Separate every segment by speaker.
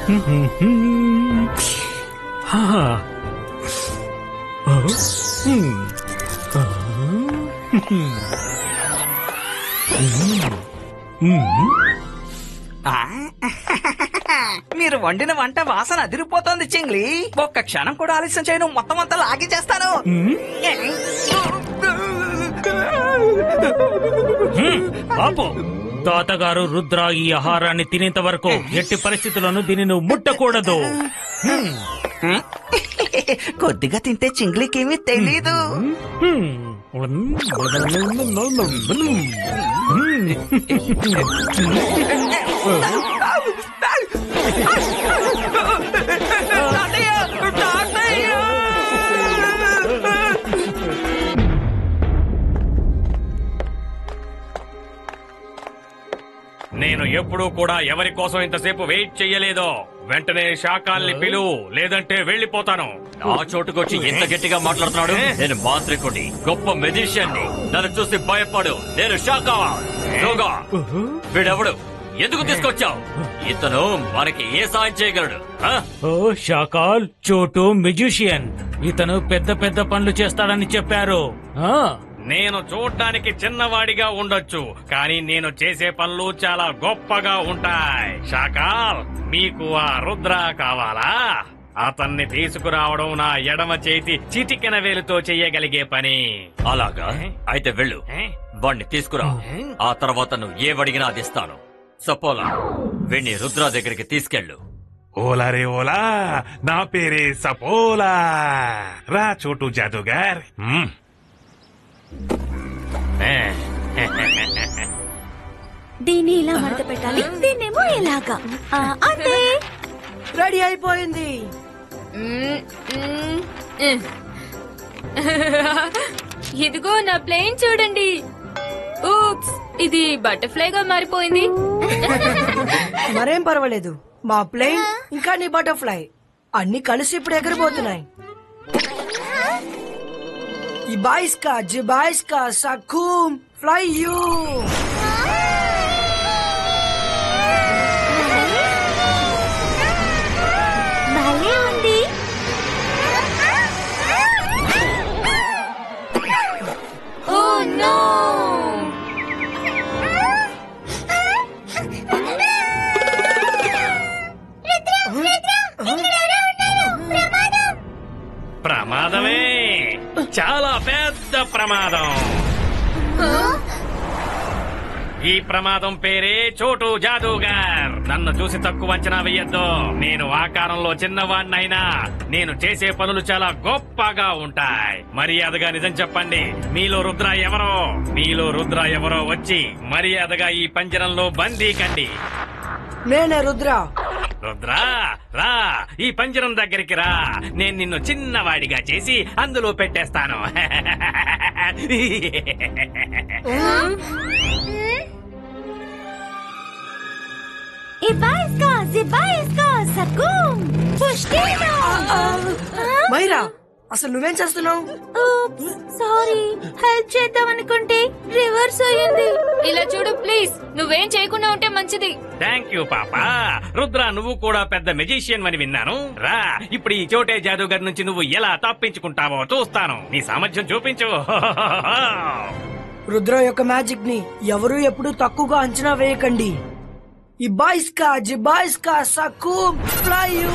Speaker 1: మీరు వండిన వంట వాసన అదిరిపోతోంది చింగ్లీ. ఒక్క క్షణం కూడా ఆలస్యం చేయను, మొత్తం అంతా లాగి చేస్తాను.
Speaker 2: తాతగారు రుద్ర ఈ ఆహారాన్ని తినేంత వరకు ఎట్టి పరిస్థితుల్లోనూ దీన్ని నువ్వు ముట్టకూడదు.
Speaker 1: కొద్దిగా తింటే చింగ్లీకేమీ తెలీదు.
Speaker 3: నేను ఎప్పుడూ కూడా ఎవరి కోసం ఇంతసేపు వెయిట్ చెయ్యలేదు. వెంటనే శాకాల్ని పిలువు, లేదంటే వెళ్ళిపోతాను.
Speaker 4: ఆ చోటుకొచ్చి ఎంత గట్టిగా మాట్లాడుతున్నాడు? నేను మాంత్రికుడి, గొప్ప మెజిషియన్ ని. నన్ను చూసి భయపడు. నేను శాకా. వీడెవడు? ఎందుకు తీసుకొచ్చావు? ఇతను మనకి ఏ సాయం చేయగలడు?
Speaker 2: ఓ శాకాల్, చోటు మ్యూజిషియన్. ఇతను పెద్ద పెద్ద పనులు చేస్తాడని చెప్పారు.
Speaker 3: నేను చూడ్డానికి చిన్నవాడిగా ఉండొచ్చు, కానీ నేను చేసే పనులు చాలా గొప్పగా ఉంటాయి. శాకాల్, మీకు ఆ రుద్ర కావాలా? అతన్ని తీసుకురావడం నా ఎడమ చేతి చిటికెన వేలుతో చెయ్యగలిగే పని.
Speaker 4: అలాగా? అయితే వెళ్ళు, వాణ్ణి తీసుకురా. ఆ తర్వాత నువ్వు ఏవడిగినా అది ఇస్తాను. సపోలా, వీణ్ణి రుద్ర దగ్గరికి తీసుకెళ్ళు.
Speaker 5: ఓలా రే ఓలా, నా పేరే సపోలా. రా చోటు జాదుగర్.
Speaker 6: దీన్ని ఇలా మడత పెట్టాలి, దీన్నేమో ఇలాగా. అంతే,
Speaker 7: రెడీ అయిపోయింది.
Speaker 6: ఇదిగో నా ప్లేన్ చూడండి. ఊప్స్, ఇది బటర్ఫ్లై గా మారిపోయింది.
Speaker 7: మరేం పర్వాలేదు, మా ప్లేన్ ఇంకా నీ బటర్ఫ్లై అన్ని కలిసి ఇప్పుడు ఎగిరిపోతున్నాయి. ఇబాయిస్కా జిబాయిస్కా సఖూమ్ ఫ్లై యూ.
Speaker 6: భలే ఉంది. ఓ నో,
Speaker 3: ప్రమాదమే, చాలా పెద్ద ప్రమాదం. ఈ ప్రమాదం పేరే చోటు జాదూగర్. నన్ను చూసి తక్కువ అంచనా వెయ్యొద్దు. నేను ఆకారంలో చిన్నవాణ్ణైనా నేను చేసే పనులు చాలా గొప్పగా ఉంటాయి. మర్యాదగా నిజం చెప్పండి, మీలో రుద్ర ఎవరో? మీలో రుద్ర ఎవరో వచ్చి మర్యాదగా ఈ పంజరంలో బందీ కండి.
Speaker 7: నేనే రుద్ర.
Speaker 3: రుద్ర, రా, ఈ పంజరం దగ్గరికి రా. నేను నిన్ను చిన్నవాడిగా చేసి అందులో పెట్టేస్తాను.
Speaker 6: ఇబాయిస్కా జిబాయిస్కా సఖూమ్ పుష్టినా.
Speaker 7: మైరా, అసలు నువ్వేం చేస్తున్నావు?
Speaker 6: సారీ, హెల్ప్ చేద్దాం అనుకుంటే రివర్స్ అయ్యింది. ఇలా చూడు ప్లీజ్, నువ్వేం చేయకుండా ఉంటే మంచిది.
Speaker 3: థ్యాంక్ యూ పాపా. రుద్ర, నువ్వు కూడా పెద్ద మెజిషియన్ అని విన్నాను. రా, ఇప్పుడు ఈ చోటే జాదూగర్ నుంచి నువ్వు ఎలా తప్పించుకుంటావో చూస్తాను. నీ సామర్థ్యం చూపించు.
Speaker 7: రుద్ర యొక్క మ్యాజిక్ ని ఎవరు ఎప్పుడు తక్కువగా అంచనా వేయకండి. ఇబాయిస్కా జిబాయిస్కా సఖూమ్ ఫ్లై యూ.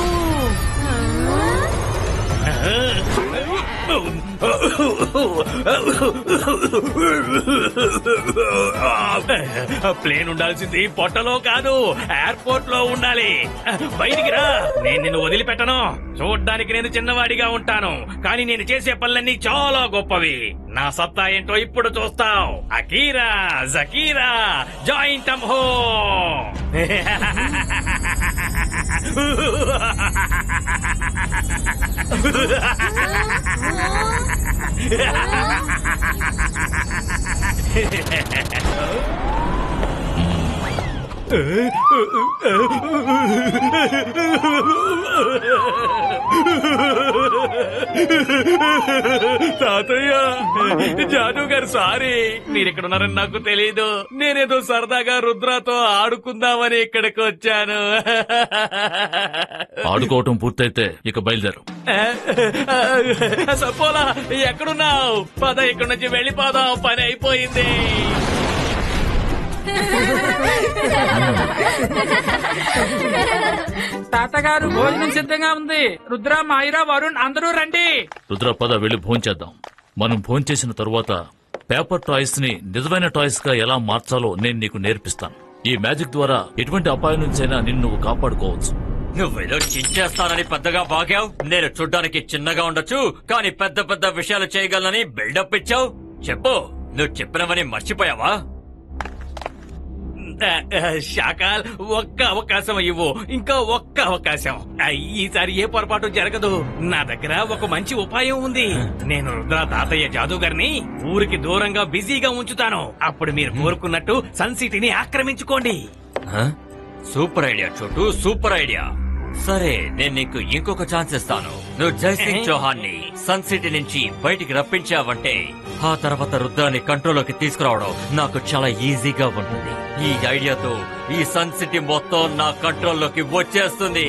Speaker 3: ప్లేన్ ఉండాల్సింది పొట్టలో కాదు, ఎయిర్పోర్ట్ లో ఉండాలి. బయటికి రా, నేను నిన్ను వదిలిపెట్టను. చూడ్డానికి నేను చిన్నవాడిగా ఉంటాను, కానీ నేను చేసే పనులన్నీ చాలా గొప్పవి. నా సత్తా ఏంటో ఇప్పుడు చూస్తావు. అకీరా జకీరా జాయింట్ హో. తాతయ్య, జాదు గారు సారీ. మీరు ఇక్కడ ఉన్నారని నాకు తెలీదు. నేనేదో సరదాగా రుద్రతో ఆడుకుందామని ఇక్కడికి వచ్చాను.
Speaker 2: ఆడుకోవటం పూర్తయితే ఇక బయలుదేరు.
Speaker 3: సపోలా, ఎక్కడున్నావు? పద, ఇక్కడి నుంచి వెళ్ళిపోదాం. పని అయిపోయింది.
Speaker 8: తాతగారు భోజనం సిద్ధంగా ఉంది. రుద్ర, మాయిరా, వరుణ్ అందరూ రండి.
Speaker 2: రుద్ర పద వెళ్ళి భోంచేద్దాం. మనం భోంచేసిన తరువాత పేపర్ టాయ్స్ ని నిజమైన టాయ్స్ గా ఎలా మార్చాలో నేను నీకు నేర్పిస్తాను. ఈ మ్యాజిక్ ద్వారా ఎటువంటి అపాయం నుంచైనా నిన్ను నువ్వు కాపాడుకోవచ్చు.
Speaker 4: నువ్వేదో చించేస్తానని పెద్దగా బాగావు. నేను చూడ్డానికి చిన్నగా ఉండొచ్చు, కానీ పెద్ద పెద్ద విషయాలు చేయగలనని బిల్డప్ ఇచ్చావు. చెప్పు, నువ్వు చెప్పినవని మర్చిపోయావా?
Speaker 3: శాకాల్, ఒక్క అవకాశం ఇవ్వు. ఇంకా ఒక్క అవకాశం. ఈసారి ఏ పొరపాటు జరగదు. నా దగ్గర ఒక మంచి ఉపాయం ఉంది. నేను రుద్ర తాతయ్య జాదూగర్ని ఊరికి దూరంగా బిజీగా ఉంచుతాను. అప్పుడు మీరు కోరుకున్నట్టు సన్ సిటీని ఆక్రమించుకోండి.
Speaker 4: హ? సూపర్ ఐడియా చోటు, సూపర్ ఐడియా. సరే, నేను నీకు ఇంకొక ఛాన్స్ ఇస్తాను. నువ్వు జైసింగ్ చౌహాన్ ని సన్ సిటీ నుంచి బయటికి రప్పించావంటే ఆ తర్వాత రుద్రాన్ని కంట్రోల్లోకి తీసుకురావడం నాకు చాలా ఈజీగా ఉంటుంది. ఈ ఐడియాతో ఈ సన్ సిటీ మొత్తం నా కంట్రోల్లోకి వచ్చేస్తుంది.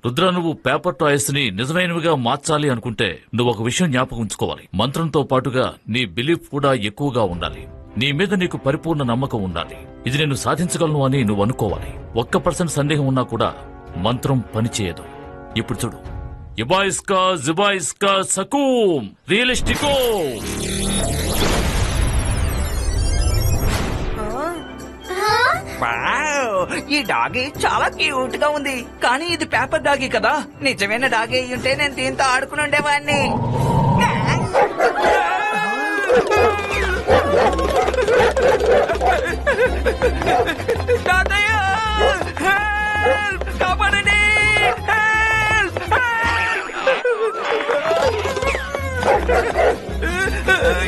Speaker 2: రుద్ర, నువ్వు పేపర్ టాయ్స్ ని నిజమైనవిగా మార్చాలి అనుకుంటే నువ్వు ఒక విషయం జ్ఞాపకం ఉంచుకోవాలి. మంత్రంతో పాటుగా నీ బిలీఫ్ కూడా ఎక్కువగా ఉండాలి. నీ మీద నీకు పరిపూర్ణ నమ్మకం ఉండాలి. ఇది నేను సాధించగలను అని నువ్వు అనుకోవాలి. 1% సందేహం ఉన్నా కూడా మంత్రం పనిచేయదు. ఇప్పుడు చూడు, ఇబాయిస్కా జిబాయిస్కా సకూమ్ రియలిస్టికో.
Speaker 1: వావ్, ఈ డాగీ చాలా క్యూట్ గా ఉంది. కానీ ఇది పేపర్ డాగీ కదా. నిజమైన డాగీ అయి ఉంటే నేను దీంతో ఆడుకుని ఉండేవాడిని. తాతయ్య, help! కాపాడండి! Help!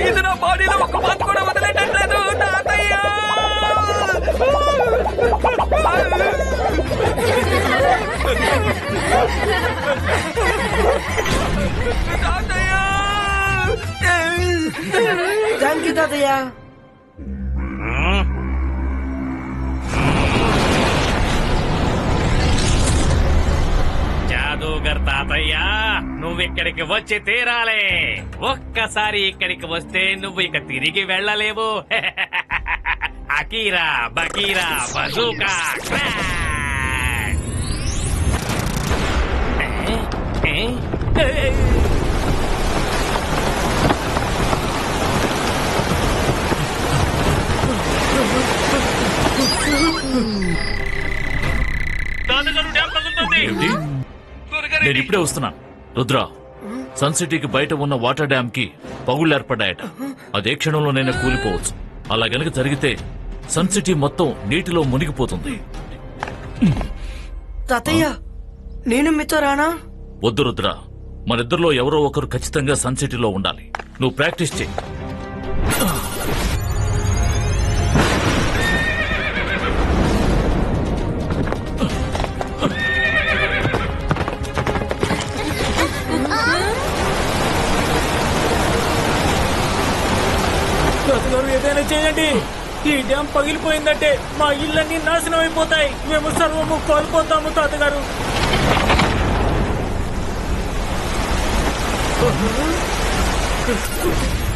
Speaker 1: ఇది నా బాడీలో ఒక మంత్ కూడా వదిలేటట్లేదు. తాతయ్య,
Speaker 7: థ్యాంక్ యూ తాతయ్య.
Speaker 3: జాదూగర్ తాతయ్య, నువ్వు ఇక్కడికి వచ్చి తీరాలే. ఒక్కసారి ఇక్కడికి వస్తే నువ్వు ఇక తిరిగి వెళ్ళలేవు. Akira Bakhira bazooka crack.
Speaker 2: ఏమిటి? నేను ఇప్పుడే వస్తున్నాను. రుద్ర, సన్ సిటీకి బయట ఉన్న వాటర్ డ్యామ్ కి పగుళ్లు ఏర్పడ్డాయట. అదే క్షణంలోనైనా కూలిపోవచ్చు. అలా గనక జరిగితే సన్ సిటీ మొత్తం నీటిలో మునిగిపోతుంది.
Speaker 7: తాతయ్య, నేను మీతో రానా?
Speaker 2: వద్దు రుద్ర, మనిద్దరిలో ఎవరో ఒకరు ఖచ్చితంగా సన్ సిటీలో ఉండాలి. నువ్వు ప్రాక్టీస్ చెయ్యి.
Speaker 8: తాతగారు, ఏదైనా చేయండి. ఈ డ్యామ్ పగిలిపోయిందంటే మా ఇళ్ళన్నీ నాశనం అయిపోతాయి. మేము సర్వము కోల్పోతాము తాతగారు.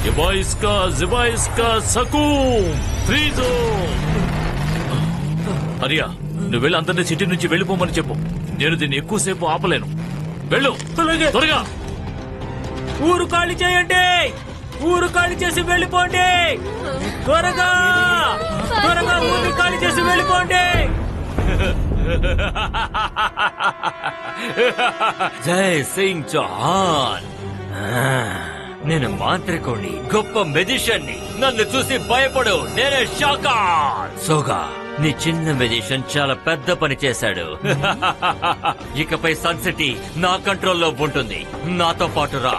Speaker 2: ఇబాయిస్కా జిబాయిస్కా సకూమ్ ఫ్రీజో. అరియా, నువ్వు వెళ్ళి అందరినీ సిటీ నుంచి వెళ్ళిపోమని చెప్పు. నేను దీన్ని ఎక్కువసేపు ఆపలేను. వెళ్ళు త్వరగా.
Speaker 8: ఊరు ఖాళీ చేయండి. ఊరు ఖాళీ చేసి వెళ్ళిపోండి. త్వరగా త్వరగా ఊరు ఖాళీ చేసి వెళ్ళిపోండి.
Speaker 4: జై సింగ్ చౌహాన్. నేను మాంత్రికుణ్ణి, గొప్ప మెజిషియన్ ని. నన్ను చూసి భయపడు. నేనే షాకాల్. సోగా, నీ చిన్న మెజిషియన్ చాలా పెద్ద పని చేశాడు. ఇకపై సన్ సిటీ నా కంట్రోల్లో ఉంటుంది. నాతో పాటు రా.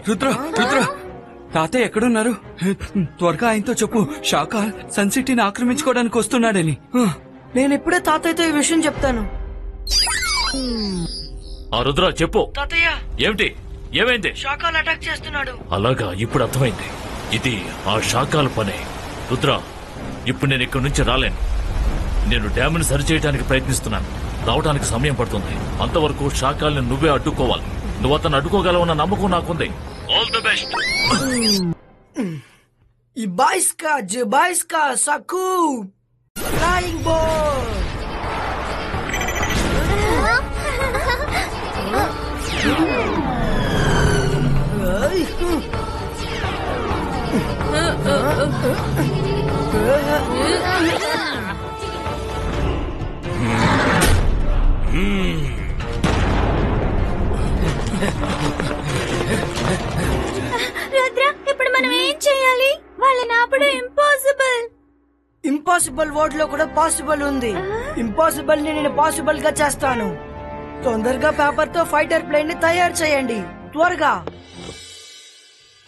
Speaker 9: రుద్ర రుద్ర తాతయ్య ఎక్కడున్నారు? త్వరగా ఆయనతో చెప్పు, షాకాల్ సన్ సిటీని ఆక్రమించుకోవడానికి వస్తున్నాడని.
Speaker 7: నేను ఇప్పుడే తాతయ్యతో ఈ విషయం చెప్తాను.
Speaker 2: ఆ రుద్ర చెప్పు,
Speaker 7: తాతయ్య,
Speaker 2: ఏమిటి? ఏమైంది?
Speaker 7: షాకాల్ అటాక్ చేస్తున్నాడు.
Speaker 2: అలాగా, ఇప్పుడు అర్థమైంది. ఇది ఆ శాఖల పనే. రుద్ర, ఇప్పుడు నేను ఇక్కడి నుంచి రాలేను. నేను డ్యామ్ని సరిచేయడానికి ప్రయత్నిస్తున్నాను. రావడానికి సమయం పడుతుంది. అంతవరకు శాఖల్ని నువ్వే అడ్డుకోవాలి. నువ్వు అతను అడ్డుకోగలవన్న నమ్మకం నాకుంది. All the best.
Speaker 7: Ibaiska, Jibaiska, Saku! Flying ball!
Speaker 6: Rudra, ఇప్పుడు మనం ఏం చేయాలి? వాళ్ళని ఆపడం ఇంపాసిబుల్.
Speaker 7: ఇంపాసిబుల్ వర్డ్ లో కూడా పాసిబుల్ ఉంది. ఇంపాసిబుల్ ని నేను పాసిబుల్ గా చేస్తాను. తొందరగా పేపర్ తో ఫైటర్ ప్లేన్ ని తయారు చేయండి, త్వరగా.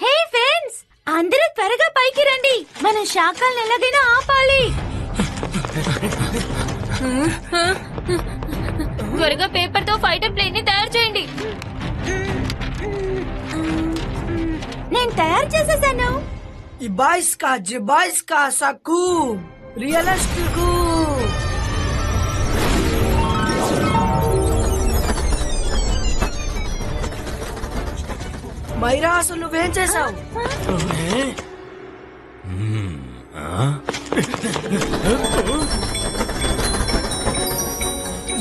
Speaker 6: హే ఫ్రెండ్స్, అందరూ త్వరగా పైకి రండి. మనం శాఖల్ని ఎలాగైనా ఆపాలి. త్వరగా పేపర్ తో ఫైటర్ ప్లేన్ ని తయారు చేయండి. నేను తయారు చేసేసాను.
Speaker 7: Ibaiska, Jibaiska, Saku! Realistic! Myra, అసలు నువ్వేం చేసావు?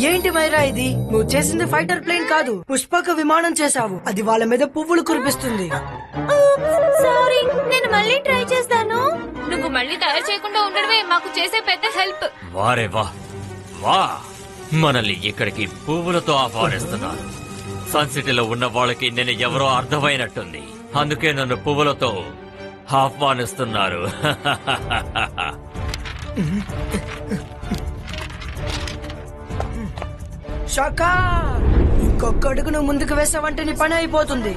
Speaker 7: ఏంటి మైరా ఇది? నువ్వు చేసింది ఫైటర్ ప్లేన్ కాదు, పుష్పక విమానం చేసావు. అది వాళ్ళ మీద పువ్వులు కురిపిస్తుంది.
Speaker 6: సారీ, నేను మళ్ళీ ట్రై చేస్తాను. నువ్వు మళ్ళీ తయారు చేయకుండా ఉండడమే మాకు చేసే పెద్ద హెల్ప్.
Speaker 4: వారే వా వా, మనల్ని ఇక్కడికి పువ్వులతో ఆహ్వానిస్తున్నారు. సన్ సిటీలో ఉన్న వాళ్ళకి నేను ఎవరో అర్థమైనట్టుంది. అందుకే నన్ను పువ్వులతో ఆహ్వానిస్తున్నారు.
Speaker 7: షాకా, ఇంకొక అడుగు నువ్వు ముందుకు వేసావంటే నీ పని అయిపోతుంది.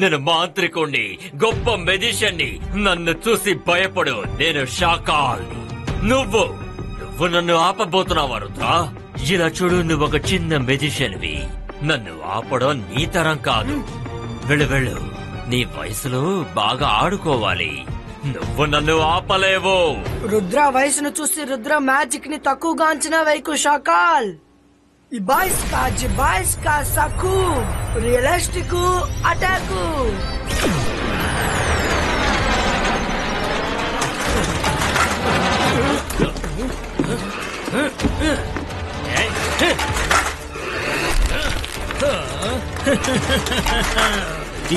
Speaker 4: నేను మాంత్రికుణ్ణి, గొప్ప మెజిషియన్ని. నన్ను చూసి భయపడు. నేను షాకాల్. నువ్వు నన్ను ఆపబోతున్నావా రుద్రా? ఇలా చూడు, నువ్వు ఒక చిన్న మెజిషియన్వి. నన్ను ఆపడం నీ తరం కాదు. వెళ్ళు వెళ్ళు, నీ వయసులో బాగా ఆడుకోవాలి. నువ్వు నన్ను ఆపలేవు.
Speaker 7: రుద్ర వయసును చూసి రుద్ర మ్యాజిక్ ని తక్కువగా అంచనా వేయకు Shakaal. Ibaiska, Jibaiska, Saku! Realistic attack!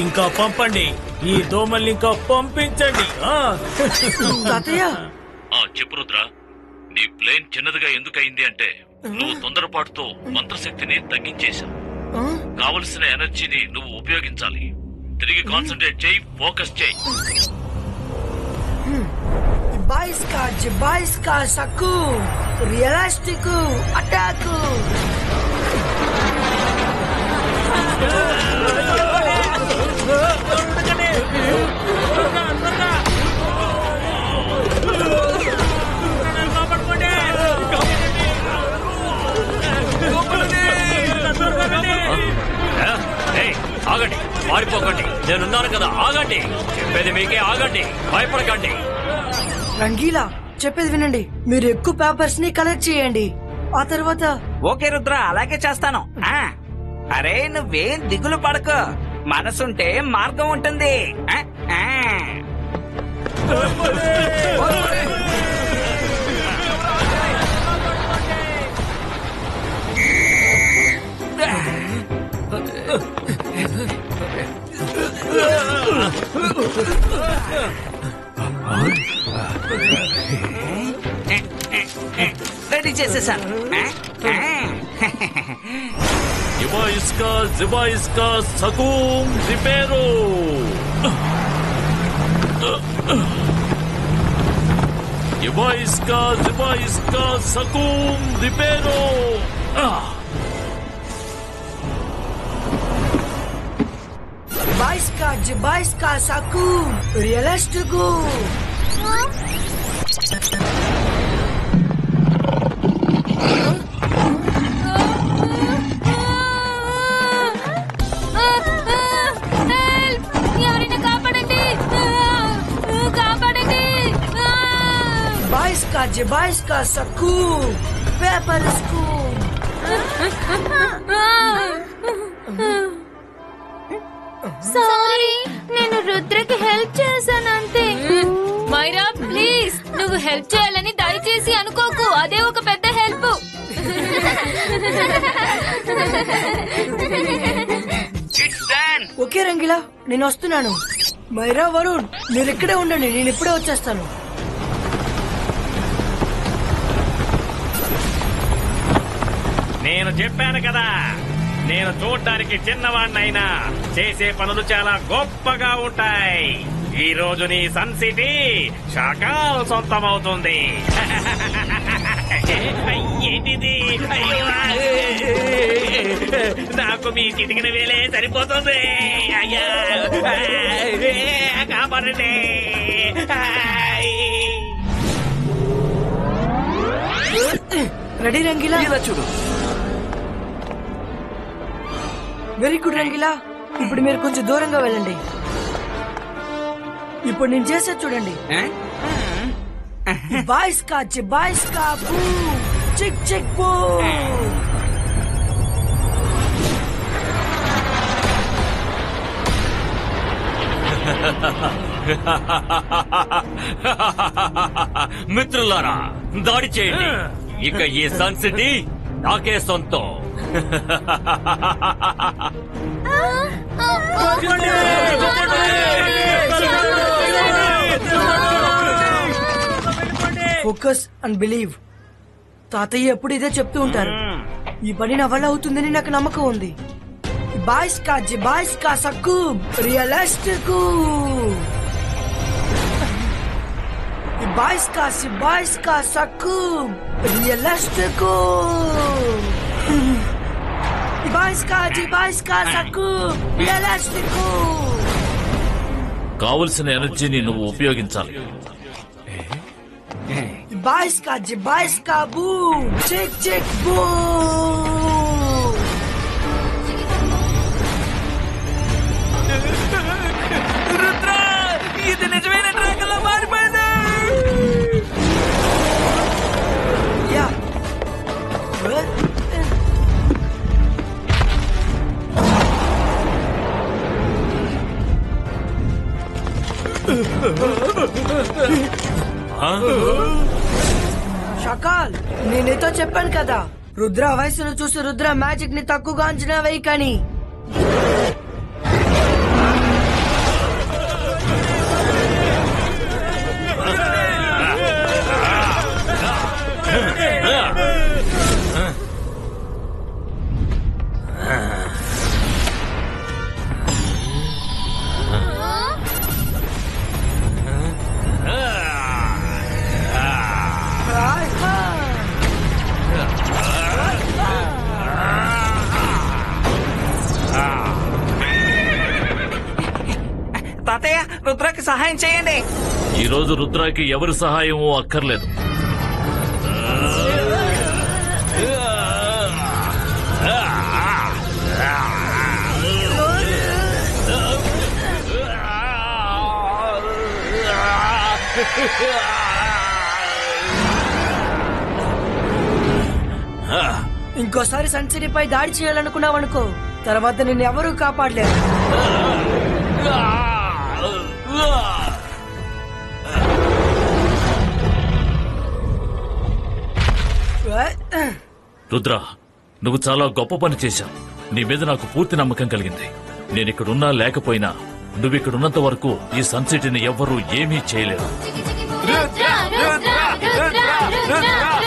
Speaker 8: ఇంకా పంపండి, ఈ దోమల్ని ఇంకా పంపించండి.
Speaker 7: తాతయ్య,
Speaker 2: చెప్పు రుద్ర, నీ ప్లేన్ చిన్నదిగా ఎందుకయింది అంటే నువ్వు తొందరపాటుతో మంత్రశక్తిని తగ్గించేశావు. కావలసిన ఎనర్జీని నువ్వు ఉపయోగించాలి. తిరిగి కాన్సన్ట్రేట్ చేయి, ఫోకస్ చేయి.
Speaker 7: Ibaiska, Jibaiska, Saku! Realistic attack!
Speaker 4: ఆగండి, మారిపోకండి. నేనున్నాను కదా, ఆగండి. చెప్పేది మీకే, ఆగండి, భయపడకండి.
Speaker 7: రంగీలా, చెప్పేది వినండి. మీరు ఎక్కువ పేపర్స్ ని కలెక్ట్ చేయండి. ఆ తర్వాత
Speaker 1: ఓకే రుద్ర, అలాగే చేస్తాను. అరే, నువ్వేం దిగులు పడకు. మనసుంటే మార్గం ఉంటుంది. రెడీ చేసేసాను.
Speaker 2: Ibaiska, Jibaiska, Sakum, Ripero! Ibaiska, Jibaiska, Sakum, Ripero!
Speaker 7: Demais ka Saku, realistico.
Speaker 6: ఎవరైనా కాపాడండి, కాపాడండి.
Speaker 7: Demais ka Saku, Pepper School.
Speaker 6: Sorry, నేను రుద్రకి హెల్ప్ చేశాను అంతే. మైరా ప్లీజ్, నువ్వు హెల్ప్ చేయాలని దయచేసి అనుకోకు, అదే ఒక పెద్ద హెల్ప్.
Speaker 7: ఓకే రంగిలా, నేను వస్తున్నాను. మైరా, వరుణ్, మీరు ఇక్కడే ఉండండి, నేను ఇప్పుడే వచ్చేస్తాను.
Speaker 3: నేను చెప్పాను కదా, నేను చూడ్డానికి చిన్నవాణ్ణైనా చేసే పనులు చాలా గొప్పగా ఉంటాయి. ఈ రోజు నీ సన్ సిటీ షాకాల్ సొంతమవుతుంది. ఏంటిది? అయ్యో, నాకు మీ చిటికిన వేలే సరిపోతుంది. అయ్యా, కాపాడండి.
Speaker 7: రెడీ రంగిలా?
Speaker 1: ఇలా చూడు.
Speaker 7: Very good Rangeela. ఇప్పుడు మీరు కొంచెం దూరంగా వెళ్ళండి. ఇప్పుడు నేను చేసేది చూడండి. బాయ్స్ కా బూ, చిక్ చిక్ బూ.
Speaker 4: మిత్రులారా, దాడి చేయండి. ఇక ఈ సన్ సిటీ నాకే సొంతం.
Speaker 7: Focus and believe. తాతయ్య ఎప్పుడు ఇదే చెప్తూ ఉంటారు. ఈ పని నా వల్ల అవుతుందని నాకు నమ్మకం ఉంది. బాయ్స్ కా సక్కు, రియలిస్టిక్. బాయ్స్ కా సక్కు, రియలిస్టిక్. బాయ్స్ కా సక్కు, రియలిస్టిక్.
Speaker 2: కావలసిన ఎనర్జీని నువ్వు ఉపయోగించాలి.
Speaker 7: బాయ్స్ కా బూ, చిక్ చిక్ బూ.
Speaker 1: రుద్ర, ఇది నిజమైన డ్రాగన్ లా మారిపోయింది.
Speaker 7: యా. షకాల్, నేనేతో చెప్పాను కదా, రుద్ర వయసును చూసి రుద్ర మ్యాజిక్ ని తక్కువగా అంచనా వేయి. కానీ
Speaker 1: తాతయ్య, రుద్రకి సహాయం చేయండి.
Speaker 2: ఈ రోజు రుద్రాకి ఎవరి సహాయమూ అక్కర్లేదు.
Speaker 7: ఇంకోసారి సన్సిటీపై దాడి చేయాలనుకున్నావనుకో, తర్వాత నిన్ను ఎవరూ కాపాడలేరు.
Speaker 2: రుద్ర, నువ్వు చాలా గొప్ప పని చేశావు. నీ మీద నాకు పూర్తి నమ్మకం కలిగింది. నేనిక్కడున్నా లేకపోయినా నువ్విక్కడున్నంత వరకు ఈ సన్ సిటీని ఎవ్వరూ ఏమీ చేయలేరు.
Speaker 6: రుద్ర, రుద్ర, రుద్ర, రుద్ర.